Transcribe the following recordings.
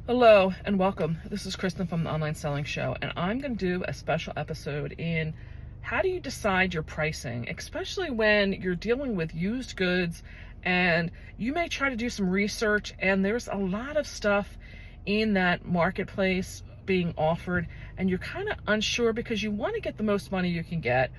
Hello and welcome. This is Kristen from the Online Selling Show, and I'm going to do a special episode in how do you decide your pricing, especially when you're dealing with used goods and you may try to do some research and there's a lot of stuff in that marketplace being offered and you're kind of unsure because you want to get the most money you can get.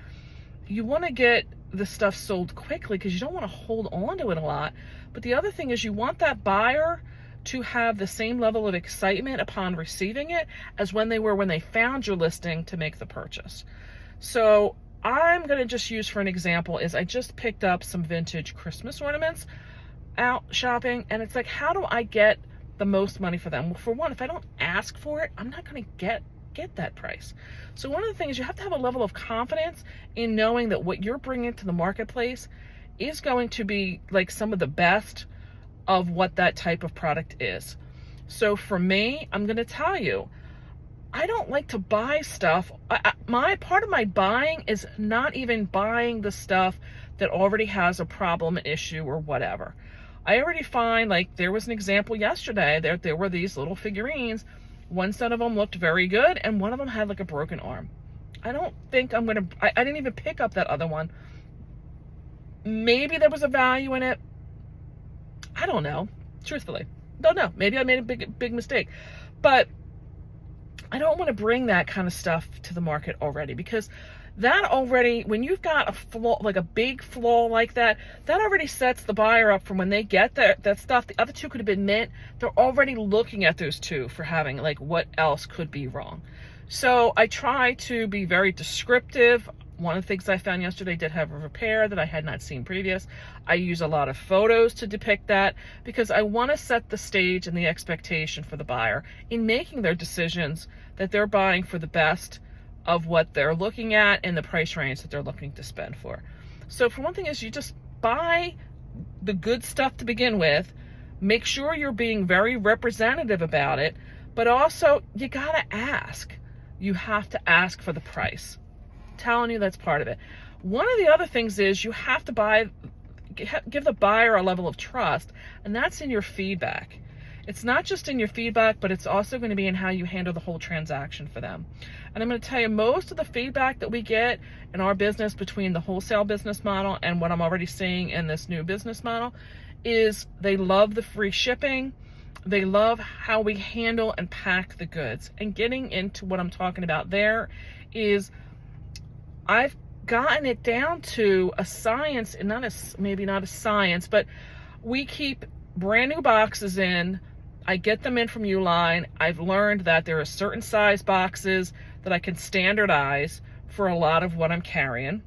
You want to get the stuff sold quickly because you don't want to hold on to it a lot. But the other thing is you want that buyer to have the same level of excitement upon receiving it as when they were when they found your listing to make the purchase. So I'm going to just use for an example is I just picked up some vintage Christmas ornaments out shopping, and it's like, how do I get the most money for them? Well, for one, if I don't ask for it, I'm not going to get that price. So one of the things, you have to have a level of confidence in knowing that what you're bringing to the marketplace is going to be like some of the best of what that type of product is. So for me, I'm going to tell you, I don't like to buy stuff. My part of my buying is not even buying the stuff that already has a problem, an issue, or whatever. I already find, like, there was an example yesterday. There were these little figurines. One set of them looked very good, and one of them had like a broken arm. I don't think I'm going to, I didn't even pick up that other one. Maybe there was a value in it. I don't know, truthfully. Don't know. Maybe I made a big mistake. But I don't want to bring that kind of stuff to the market already, because that already, when you've got a flaw, like a big flaw like that, that already sets the buyer up for when they get that stuff. The other two could have been mint. They're already looking at those two for having, like, what else could be wrong. So I try to be very descriptive. One of the things I found yesterday did have a repair that I had not seen previous. I use a lot of photos to depict that because I want to set the stage and the expectation for the buyer in making their decisions that they're buying for the best of what they're looking at and the price range that they're looking to spend for. So for one thing is you just buy the good stuff to begin with. Make sure you're being very representative about it, but also you got to ask. You have to ask for the price. Telling you that's part of it. One of the other things is you have to give the buyer a level of trust, and that's in your feedback. It's not just in your feedback, but it's also going to be in how you handle the whole transaction for them. And I'm going to tell you, most of the feedback that we get in our business between the wholesale business model and what I'm already seeing in this new business model is they love the free shipping. They love how we handle and pack the goods. And getting into what I'm talking about there is I've gotten it down to a science, and maybe not a science, but we keep brand new boxes in. I get them in from Uline. I've learned that there are certain size boxes that I can standardize for a lot of what I'm carrying.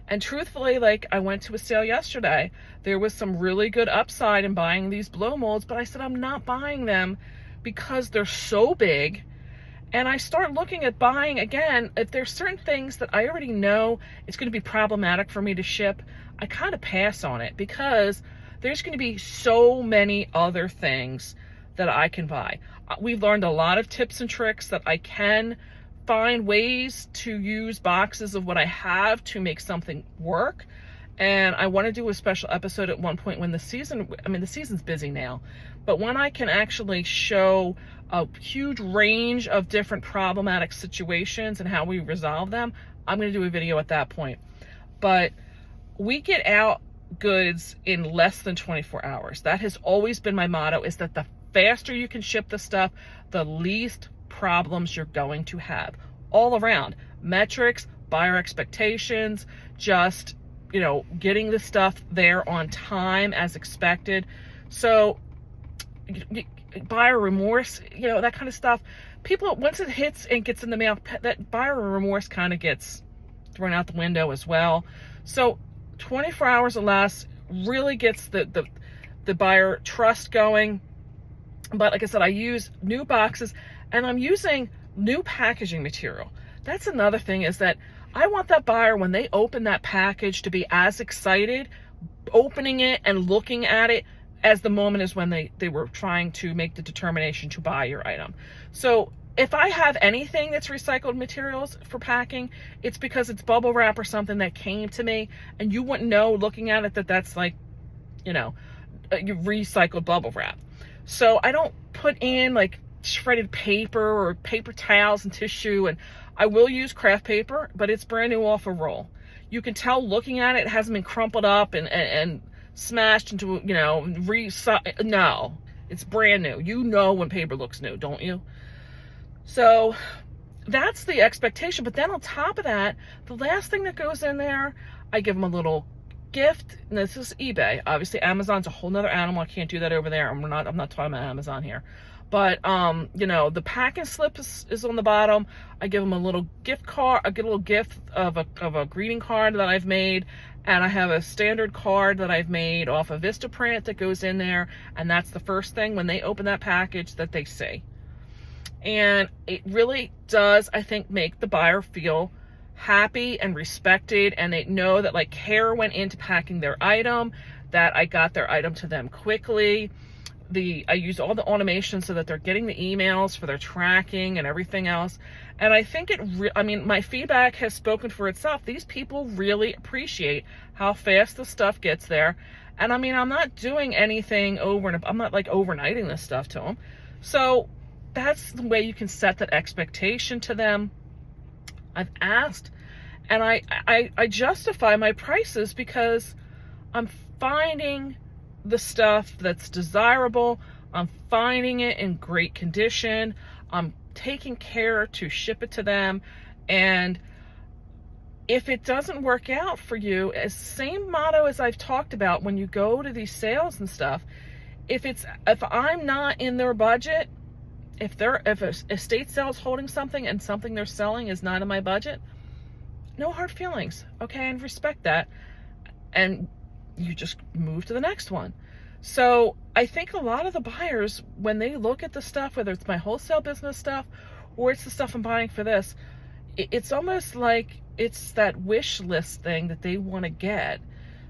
And truthfully, like, I went to a sale yesterday. There was some really good upside in buying these blow molds, but I said I'm not buying them because they're so big. And I start looking at buying, again, if there's certain things that I already know it's going to be problematic for me to ship, I kind of pass on it because there's going to be so many other things that I can buy. We've learned a lot of tips and tricks that I can find ways to use boxes of what I have to make something work. And I want to do a special episode at one point when the season's busy now, but when I can actually show a huge range of different problematic situations and how we resolve them, I'm going to do a video at that point. But we get out goods in less than 24 hours. That has always been my motto, is that the faster you can ship the stuff, the least problems you're going to have all around. Metrics, buyer expectations, just, getting the stuff there on time as expected. So buyer remorse, that kind of stuff. People, once it hits and gets in the mail, that buyer remorse kind of gets thrown out the window as well. So 24 hours or less really gets the buyer trust going. But like I said, I use new boxes and I'm using new packaging material. That's another thing, is that I want that buyer, when they open that package, to be as excited opening it and looking at it as the moment is when they were trying to make the determination to buy your item. So if I have anything that's recycled materials for packing, it's because it's bubble wrap or something that came to me, and you wouldn't know looking at it that that's like, recycled bubble wrap. So I don't put in like shredded paper or paper towels and tissue, and I will use craft paper, but it's brand new off a roll. You can tell looking at it, it hasn't been crumpled up and smashed into, you know, no, it's brand new. You know when paper looks new, don't you? So that's the expectation. But then on top of that, the last thing that goes in there, I give them a little gift. And this is eBay. Obviously, Amazon's a whole nother animal. I can't do that over there. I'm not talking about Amazon here. But, you know, the packing slip is on the bottom. I give them a little gift card. I get a little gift of a greeting card that I've made. And I have a standard card that I've made off of Vistaprint that goes in there. And that's the first thing when they open that package that they see. And it really does, I think, make the buyer feel happy and respected, and they know that like care went into packing their item, that I got their item to them quickly. I use all the automation so that they're getting the emails for their tracking and everything else. And I think I mean, my feedback has spoken for itself. These people really appreciate how fast the stuff gets there. And I mean, I'm not doing anything I'm not like overnighting this stuff to them. So that's the way you can set that expectation to them. I've asked, and I justify my prices because I'm finding the stuff that's desirable. I'm finding it in great condition. I'm taking care to ship it to them. And if it doesn't work out for you, it's the same motto as I've talked about when you go to these sales and stuff. If I'm not in their budget, if a estate sale is holding something and something they're selling is not in my budget, no hard feelings, okay? And respect that. And you just move to the next one. So I think a lot of the buyers, when they look at the stuff, whether it's my wholesale business stuff or it's the stuff I'm buying for this, it's almost like it's that wish list thing that they want to get.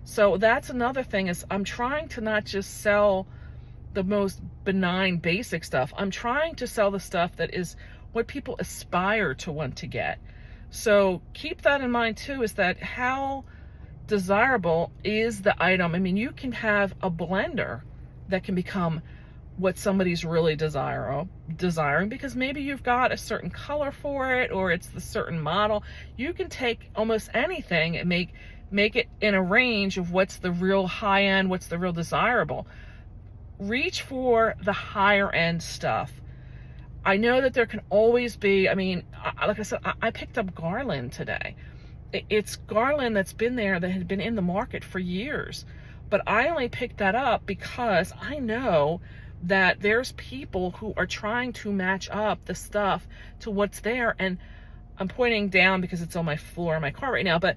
So that's another thing, is I'm trying to not just sell the most benign basic stuff. I'm trying to sell the stuff that is what people aspire to want to get. So keep that in mind too, is that how desirable is the item. I mean, you can have a blender that can become what somebody's really desiring because maybe you've got a certain color for it, or it's the certain model. You can take almost anything and make it in a range of what's the real high end, what's the real desirable. Reach for the higher end stuff. I know that there can always be, I mean, like I said, I picked up garland today. It's garland that's been there, that had been in the market for years. But I only picked that up because I know that there's people who are trying to match up the stuff to what's there. And I'm pointing down because it's on my floor in my car right now, but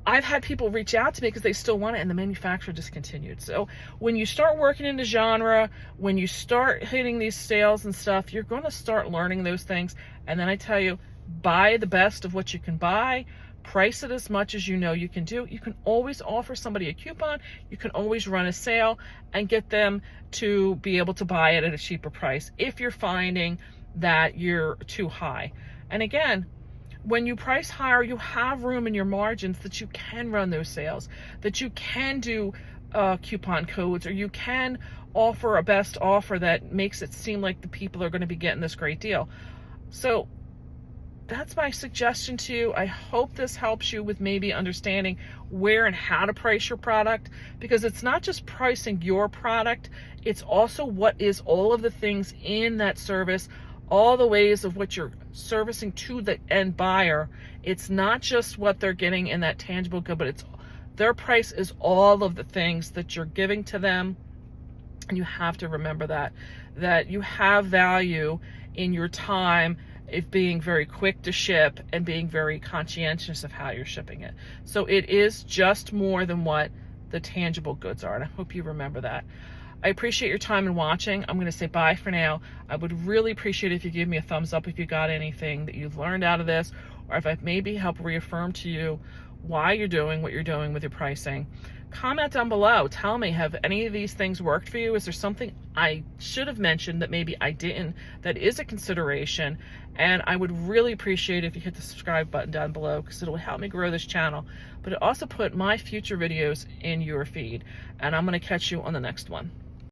I've had people reach out to me because they still want it, and the manufacturer discontinued. So when you start working in the genre, when you start hitting these sales and stuff, you're going to start learning those things. And then I tell you, buy the best of what you can buy, price it as much as you know you can do. You can always offer somebody a coupon. You can always run a sale and get them to be able to buy it at a cheaper price if you're finding that you're too high. And again, when you price higher, you have room in your margins that you can run those sales, that you can do coupon codes, or you can offer a best offer that makes it seem like the people are going to be getting this great deal. So that's my suggestion to you. I hope this helps you with maybe understanding where and how to price your product, because it's not just pricing your product, it's also what is all of the things in that service, all the ways of what you're servicing to the end buyer. It's not just what they're getting in that tangible good, but it's their price is all of the things that you're giving to them. And you have to remember that you have value in your time of being very quick to ship and being very conscientious of how you're shipping it. So it is just more than what the tangible goods are. And I hope you remember that. I appreciate your time and watching. I'm going to say bye for now. I would really appreciate if you give me a thumbs up if you got anything that you've learned out of this, or if I maybe help reaffirm to you why you're doing what you're doing with your pricing. Comment down below. Tell me, have any of these things worked for you? Is there something I should have mentioned that maybe I didn't, that is a consideration? And I would really appreciate if you hit the subscribe button down below, because it'll help me grow this channel. But it also put my future videos in your feed. And I'm going to catch you on the next one.